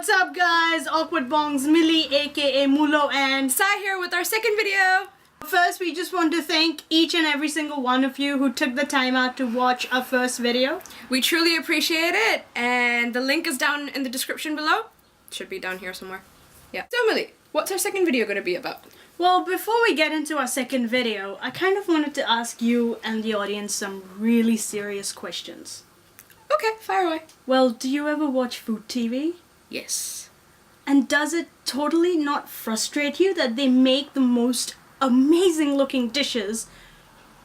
What's up guys, AwkwardBongs, Millie aka Mulo and Sai here with our second video. First, we just want to thank each and every single one of you who took the time out to watch our first video. We truly appreciate it, and the link is down in the description below. It should be down here somewhere. Yeah. So Millie, what's our second video going to be about? Well, before we get into our second video, I kind of wanted to ask you and the audience some really serious questions. Okay, fire away. Well, do you ever watch food TV? Yes. And does it totally not frustrate you that they make the most amazing looking dishes,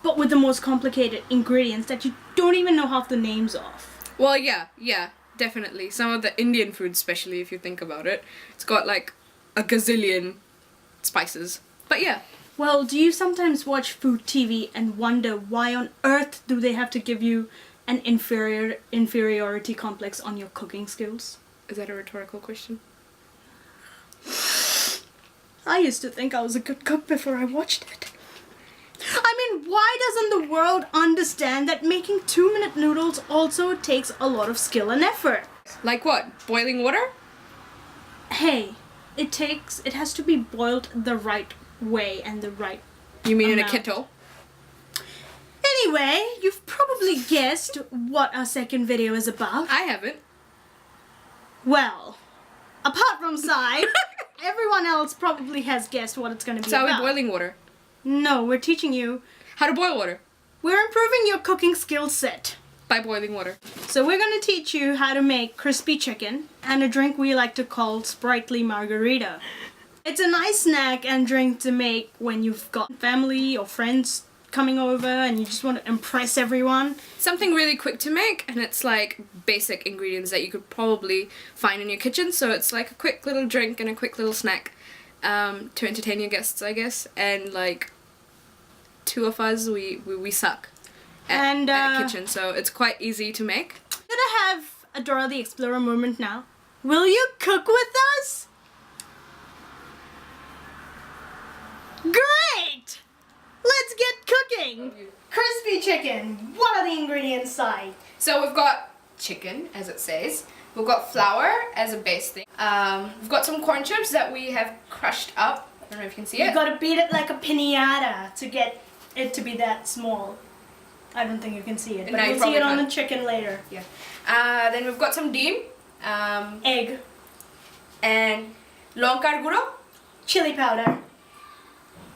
but with the most complicated ingredients that you don't even know half the names of? Well, yeah, definitely. Some of the Indian food, especially if you think about it, it's got like a gazillion spices. But yeah. Well, do you sometimes watch food TV and wonder why on earth do they have to give you an inferiority complex on your cooking skills? Is that a rhetorical question? I used to think I was a good cook before I watched it. I mean, why doesn't the world understand that making 2-minute noodles also takes a lot of skill and effort? Like what? Boiling water? Hey, it has to be boiled the right way and the right You mean amount. in a kettle? Anyway, you've probably guessed what our second video is about. I haven't. Well, apart from Sai, everyone else probably has guessed what it's going to be So are about. we boiling water? No, we're teaching you. How to boil water? We're improving your cooking skill set. By boiling water. So we're going to teach you how to make crispy chicken and a drink we like to call Spritely Margarita. It's a nice snack and drink to make when you've got family or friends coming over and you just want to impress everyone. Something really quick to make, and it's like basic ingredients that you could probably find in your kitchen, so it's like a quick little drink and a quick little snack to entertain your guests, I guess. And like two of us, we suck at kitchen, so it's quite easy to make. We're gonna have a Dora the Explorer moment now. Will you cook with us? Great! Let's get cooking! Crispy chicken. What are the ingredients, Sai? So we've got chicken, as it says. We've got flour as a base thing. We've got some corn chips that we have crushed up. I don't know if you can see it. You gotta beat it like a piñata to get it to be that small. I don't think you can see it, but No, you you'll see it on probably the chicken later. Yeah. Then we've got some deem. Egg. And lonkar guro. Chili powder.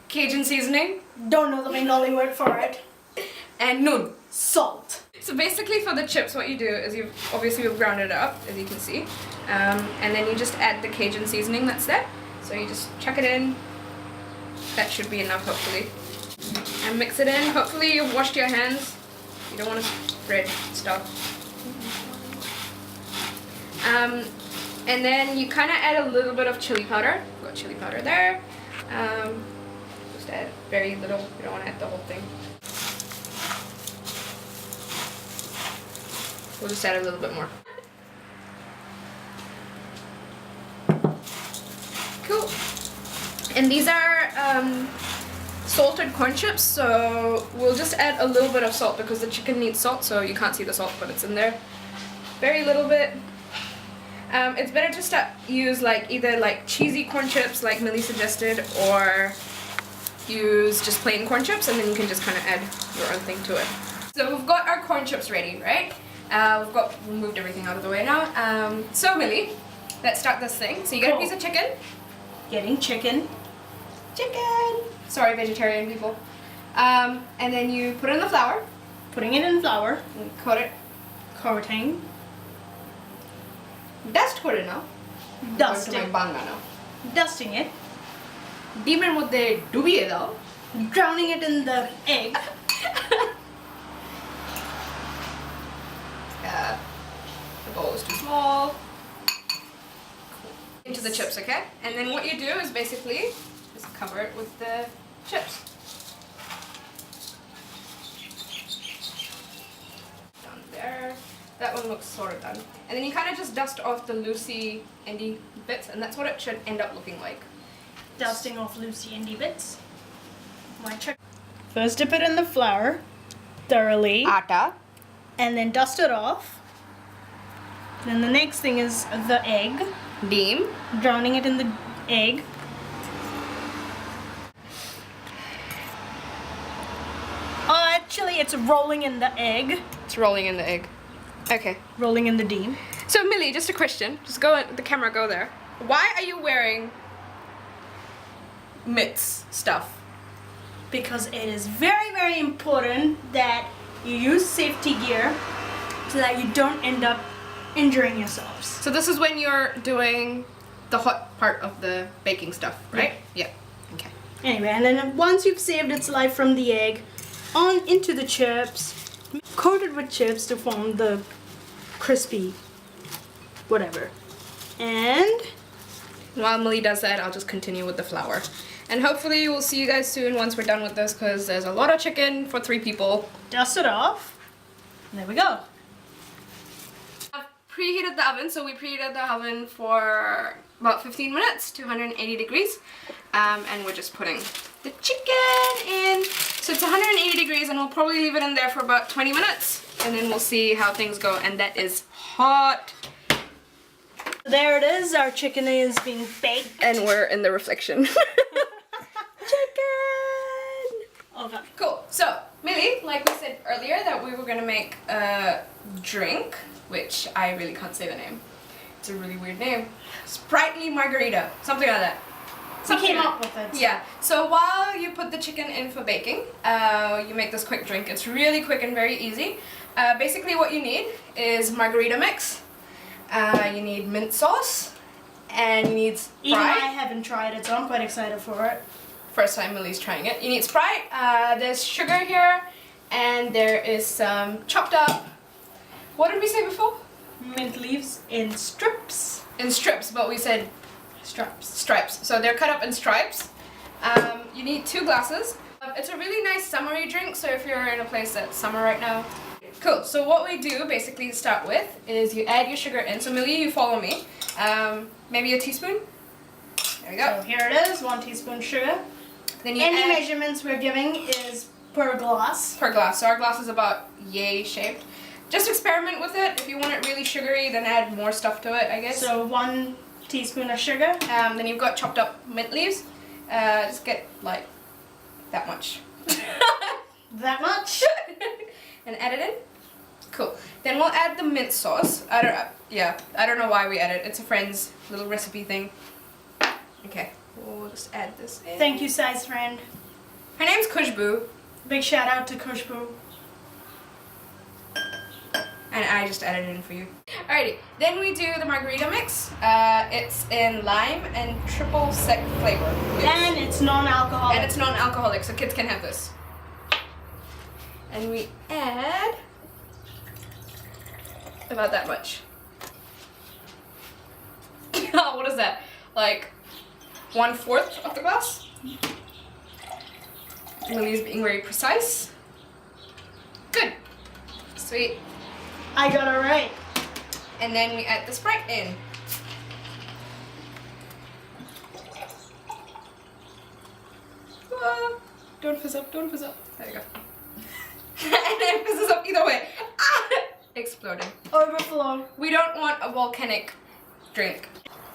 Cajun seasoning. Don't know the Bengali word for it. And noon. Salt. So basically for the chips, what you do is you've ground it up, as you can see, and then you just add the Cajun seasoning that's there. So you just chuck it in. That should be enough, hopefully. And mix it in. Hopefully you've washed your hands. You don't want to spread stuff. And then you kind of add a little bit of chili powder. We've got chili powder there. Just add very little. You don't want to add the whole thing. We'll just add a little bit more. Cool. And these are salted corn chips, so we'll just add a little bit of salt because the chicken needs salt, so you can't see the salt, but it's in there. Very little bit. It's better just to use like either like cheesy corn chips like Millie suggested, or use just plain corn chips, and then you can just kind of add your own thing to it. So we've got our corn chips ready, right? We've moved everything out of the way now. So Millie, let's start this thing. So you get a piece of chicken. Getting chicken. Chicken! Sorry, vegetarian people. And then you put it in the flour. Putting it in flour. And coat it. Coating. Dust করে নাও. Dusting. বানানো. Dusting it. ডিমের মধ্যে ডুবিয়ে দাও. Drowning it in the egg. The bowl is too small. Into the chips, okay? And then what you do is basically just cover it with the chips. Done there. That one looks sort of done. And then you kind of just dust off the loosey endy bits, and that's what it should end up looking like. Dusting off loosey endy bits. My chicken. First dip it in the flour thoroughly. Atta. And then dust it off. Then the next thing is the egg. Deem. Drowning it in the egg. Oh, actually, it's rolling in the egg. It's rolling in the egg. Okay. Rolling in the deem. So Millie, just a question. Just go, the camera, go there. Why are you wearing mitts stuff? Because it is very, very important that you use safety gear so that you don't end up injuring yourselves. So this is when you're doing the hot part of the baking stuff, right? Yeah. Okay. Anyway, and then once you've saved its life from the egg, on into the chips, coated with chips to form the crispy whatever. And while Millie does that, I'll just continue with the flour. And hopefully we'll see you guys soon once we're done with this, because there's a lot of chicken for 3 people. dust it off. There we go. I've preheated the oven, so we preheated the oven for about 15 minutes, 280 degrees. And we're just putting the chicken in. So it's 180 degrees, and we'll probably leave it in there for about 20 minutes. And then we'll see how things go. And that is hot. There it is, our chicken is being baked. And we're in the reflection. Chicken! Okay. Cool. So, Millie, like we said earlier, that we were gonna make a drink, which I really can't say the name. It's a really weird name. Spritely Margarita. Something like that. We came up with it. Yeah. So while you put the chicken in for baking, you make this quick drink. It's really quick and very easy. Basically what you need is margarita mix. You need mint sauce, and you need Sprite. Even I haven't tried it, so I'm quite excited for it. First time Millie's trying it. You need Sprite, there's sugar here, and there is some chopped up, what did we say before? Mint leaves in strips. In strips, but we said Stripes. stripes. So they're cut up in stripes. You need 2 glasses. It's a really nice summery drink, so if you're in a place that's summer right now. Cool, so what we do basically to start with is you add your sugar in. So Millie, you follow me. Maybe a teaspoon. There we go. So here it is, 1 teaspoon sugar. Then you Any add measurements we're giving is per glass. per glass. So our glass is about yay shaped. Just experiment with it. If you want it really sugary, then add more stuff to it, I guess. So 1 teaspoon of sugar. Then you've got chopped up mint leaves. Just get like that much. That much. And add it in. Cool. Then we'll add the mint sauce. I don't know why we add it. It's a friend's little recipe thing. Okay. We'll just add this in. Thank you, size friend. Her name's Khusboo. Big shout out to Khusboo. And I just added it in for you. Alrighty. Then we do the margarita mix. It's in lime and triple sec flavor. And it's non-alcoholic. And it's non-alcoholic, so kids can have this. And we add about that much. What is that? Like 1/4 of the glass? Millie's being very precise. Good. Sweet. I got it right. And then we add the Sprite in. Don't fizz up, don't fizz up. There you go. And then fizzes up either way. Ah! Exploding. Overflow. We don't want a volcanic drink.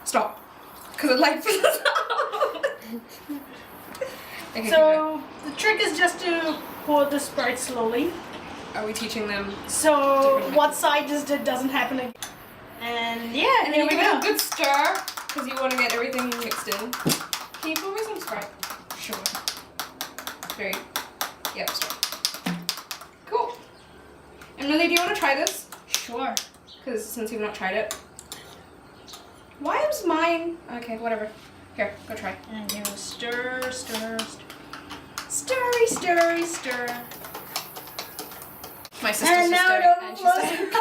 Stop. Because it like fizzes up. Okay, So the trick is just to pour the Sprite slowly. are we teaching them? So what side just doesn't happen again. And yeah, And here then we you give it a go. good stir because you want to get everything mixed in. Can you pour me some Sprite? Sure. Very. Yep, Sprite. Cool. And Millie, do you want to try this? Sure. Because since you've not tried it. Why is mine? Okay, whatever. Here, go try. And here we stir, stir, stir. Stirry, stirry, stir. My sister's And just now stirring, it and she's overflows. stirring.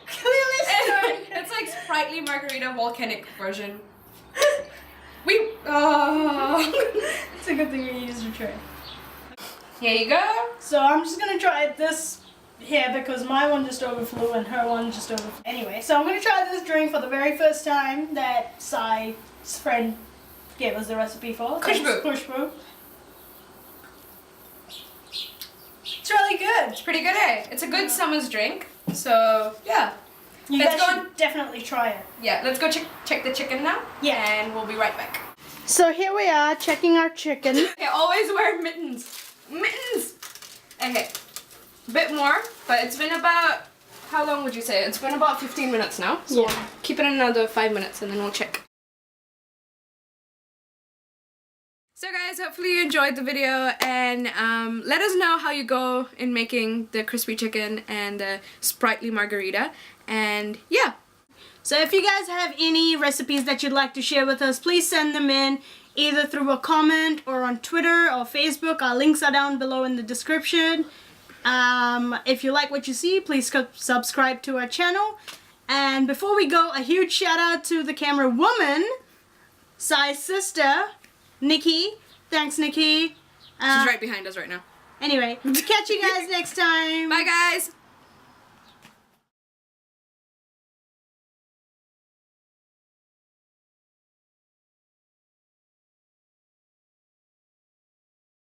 Clearly stirred. It's like Spritely Margarita volcanic version. We. It's a good thing we used a tray. Here you go. So I'm just gonna try this here because my one just overflew and her one just overflew. Anyway, so I'm gonna try this drink for the very first time that Sai's friend gave us the recipe for. Khusboo. Khusboo. It's really good. It's pretty good, eh? It's a good summer's drink. So yeah. You Let's guys go should definitely try it. Yeah, let's go check the chicken now. Yeah. And we'll be right back. So here we are checking our chicken. Okay, always wear mittens. Mittens! Okay. A bit more, but it's been about, how long would you say? It's been about 15 minutes now. So Yeah. keep it another 5 minutes and then we'll check. So guys, hopefully you enjoyed the video and let us know how you go in making the crispy chicken and the Spritely Margarita. And yeah. So if you guys have any recipes that you'd like to share with us, please send them in either through a comment or on Twitter or Facebook. Our links are down below in the description. If you like what you see, please subscribe to our channel. And before we go, a huge shout out to the camera woman, Sai's sister, Nikki. Thanks, Nikki. She's right behind us right now. Anyway, catch you guys next time. Bye guys!